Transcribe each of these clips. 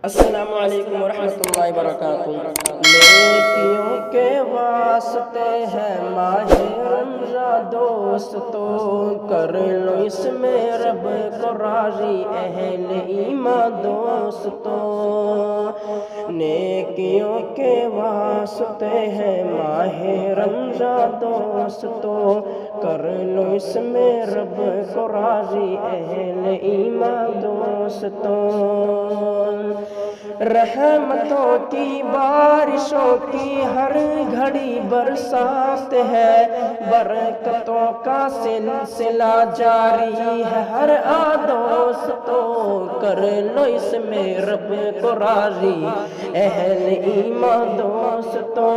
السلام علیکم ورحمۃ اللہ وبرکاتہ۔ نیکیوں کے واسطے ہے ماہ رمضان دوستو، کر لو اس میں رب کو راضی اہل ایمان دوستو۔ نیکیوں کے واسطے ہے ماہ رمضان دوستو، کر لو اس میں رب کو راضی اہل ایمان دوستو۔ رحمتوں کی بارشوں کی ہر گھڑی برسات ہے، برکتوں کا سلسلہ جاری ہے ہر دوستو، کر لو اس میں رب کو راضی اہل ایمان دوستو۔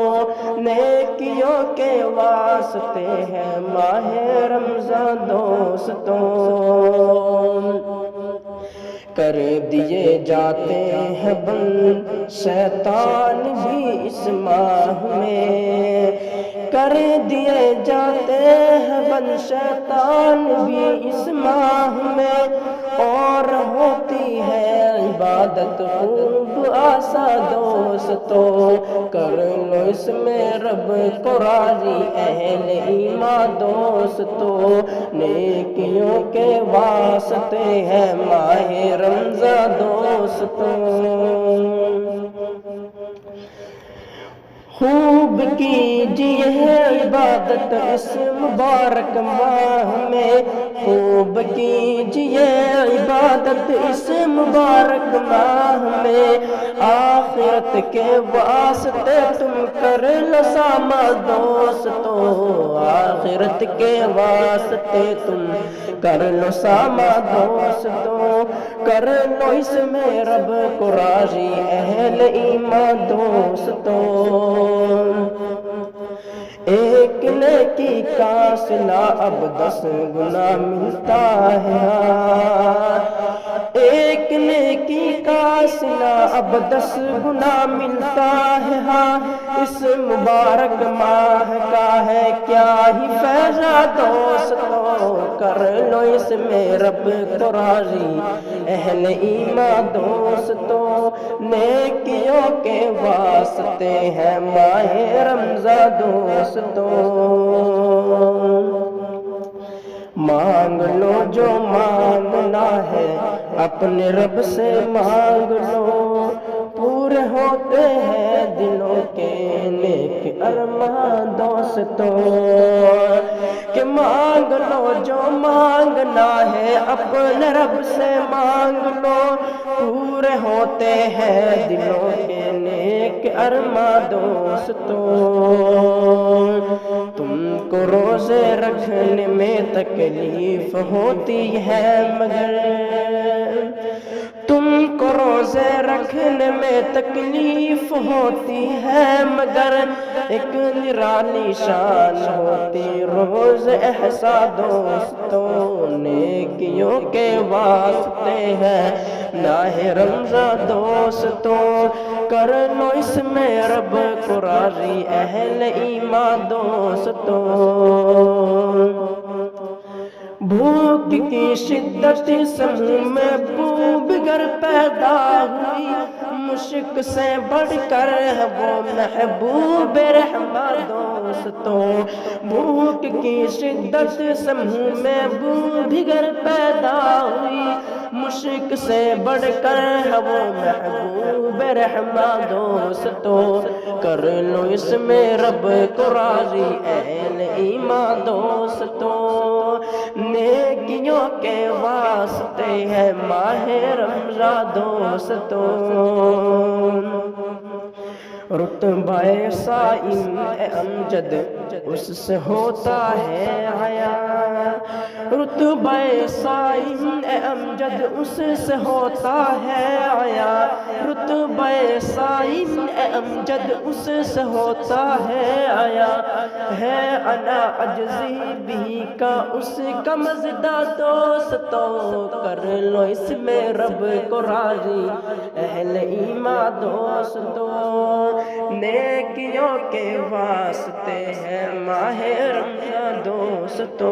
نیکیوں کے واسطے ہے ماہ رمضان دوستو، کر دیے جاتے ہیں بند شیطان بھی اس ماہ میں، کر دیے جاتے ہیں بند شیطان بھی اس ماہ میں، اور ہوتی ہے عبادت خوب آسان دوستو، کر لو اس میں رب کو راضی اہل ایمان دوستو۔ نیکیوں کے واسطے ہے ماہ رمضان دوستو، خوب کیجیے عبادت اس مبارک ماہ میں، خوب کیجیے عبادت اس مبارک ماہ میں، آخرت کے واسطے تم کر لو ساما دوستو، آخرت کے واسطے تم کر لو ساما دوستو، کر لو اس میں رب کو راضی اہل ایمان دوستو۔ ایک نیکی کا صلہ اب 10 گنا ملتا ہے، ایک نیکی کا صلہ اب 10 گنا ملتا ہے، اس مبارک ماہ کا ہے کیا ہی فیض دوستو، کر لو اس میں رب کو راضی اہل ایمان دوستو۔ نیکیوں کے واسطے ہے ماہ رمضان دوستو، مانگ لو جو مانگنا ہے اپنے رب سے مانگ لو، پورے ہوتے ہیں دلوں کے نیک ارمان دوستو، کہ مانگ لو جو مانگنا ہے اپنے رب سے مانگ لو، پورے ہوتے ہیں دلوں کے نیک ارمان دوستو۔ تم کو روزے رکھنے میں تکلیف ہوتی ہے مگر، تم کو روزے رکھنے میں تکلیف ہوتی ہے مگر، ایک نرالی شان ہوتی روز احسان دوستو۔ نیکیوں کے واسطے ہے ماہ رمضان دوستو، کر لو اس میں رب کو راضی اہل ایمان دوستو۔ بھوک کی شدت سے منہ میں بو بگر پیدا ہوئی، مشک سے بڑھ کر ہے وہ محبوب رحماں دوستو، بھوک کی شدت سے منہ میں بو بگر پیدا ہوئی، مشک سے بڑھ کر ہے وہ محبوب رحماں دوستو، کر لو اس میں رب کو راضی اہل ایمان دوستو۔ نیکیوں کے واسطے ہے ماہ رمضان دوستو، رتبہ صائم امجد اس سے ہوتا ہے حیا، رتبہ صائم امجد اس سے ہوتا ہے حیا، رتبہ صائم امجد اس سے ہوتا ہے حیا، ہے انا عجزی بھی کا اس کا مزدہ دوستو، کر لو اس میں رب کو راضی اہل ایمان دوستو۔ نیکیوں کے واسطے ہے ماہ رمضان دوستو۔